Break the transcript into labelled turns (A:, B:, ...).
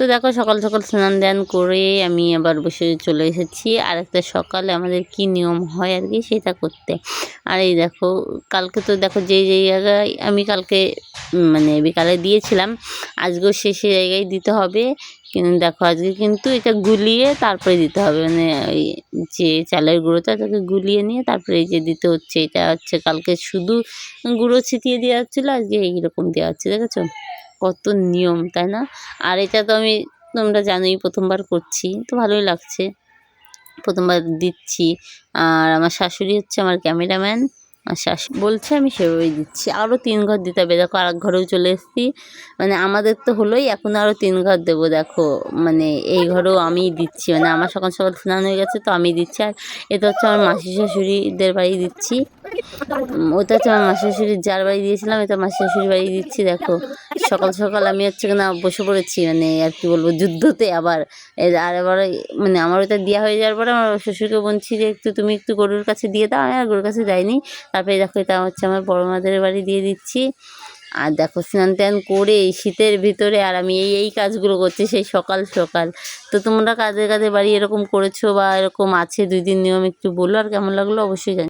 A: তো দেখো সকাল সকাল স্নান ধ্যান করে আমি আবার বসে চলে এসেছি আর একটা সকালে আমাদের কি নিয়ম হয় আর কি সেটা করতে। আর এই দেখো কালকে তো দেখো যেই জায়গায় আমি কালকে মানে বিকালে দিয়েছিলাম, আজকেও শেষে জায়গায় দিতে হবে। কিন্তু দেখো আজকে কিন্তু এটা গুলিয়ে তারপরে দিতে হবে, মানে ওই যে চালের গুঁড়োটা তাকে গুলিয়ে নিয়ে তারপরে এই যে দিতে হচ্ছে। এটা হচ্ছে কালকে শুধু গুঁড়ো ছিটিয়ে দেওয়া হচ্ছিলো, আজকে এইরকম দেওয়া হচ্ছে, দেখেছো কত নিয়ম, তাই না? আর এটা তো আমি তোমরা জানোই প্রথমবার করছি, তো ভালোই লাগছে, প্রথমবার দিচ্ছি। আর আমার শাশুড়ি হচ্ছে আমার ক্যামেরাম্যান, আর শাশুড়ি বলছে আমি সেভাবেই দিচ্ছি। আরও 3 ঘর দিতে হবে, দেখো আর এক ঘরেও চলে এসেছি, মানে আমাদের তো হলোই, এখন আরও 3 ঘর দেবো। দেখো মানে এই ঘরেও আমিই দিচ্ছি, মানে আমার সকাল সকাল স্নান হয়ে গেছে তো আমি দিচ্ছি। আর এটা হচ্ছে আমার মাসি শাশুড়িদের বাড়ি দিচ্ছি, ওটা হচ্ছে আমার মাসি শাশুড়ির যার বাড়ি দিয়েছিলাম, এটা মাসি শাশুড়ির বাড়ি দিচ্ছি। দেখো সকাল সকাল আমি হচ্ছে না বসে পড়েছি, মানে আর কি বলবো যুদ্ধতে। আবার আর এবার মানে আমার ওটা দেওয়া হয়ে যাওয়ার পরে আমার শ্বশুরকে বলছি যে তুমি একটু গরুর কাছে দিয়ে দাও, আমি আর গরুর কাছে যাইনি। তারপরে দেখো এটা হচ্ছে আমার বড় মাদের বাড়ি দিয়ে দিচ্ছি। আর দেখো স্নান টান করে এই শীতের ভিতরে আর আমি এই কাজগুলো করছি সেই সকাল সকাল। তো তোমরা কাদের কাদের বাড়ি এরকম করেছো বা এরকম আছে 2 দিন নিয়ম একটু বলো, আর কেমন লাগলো অবশ্যই জানি।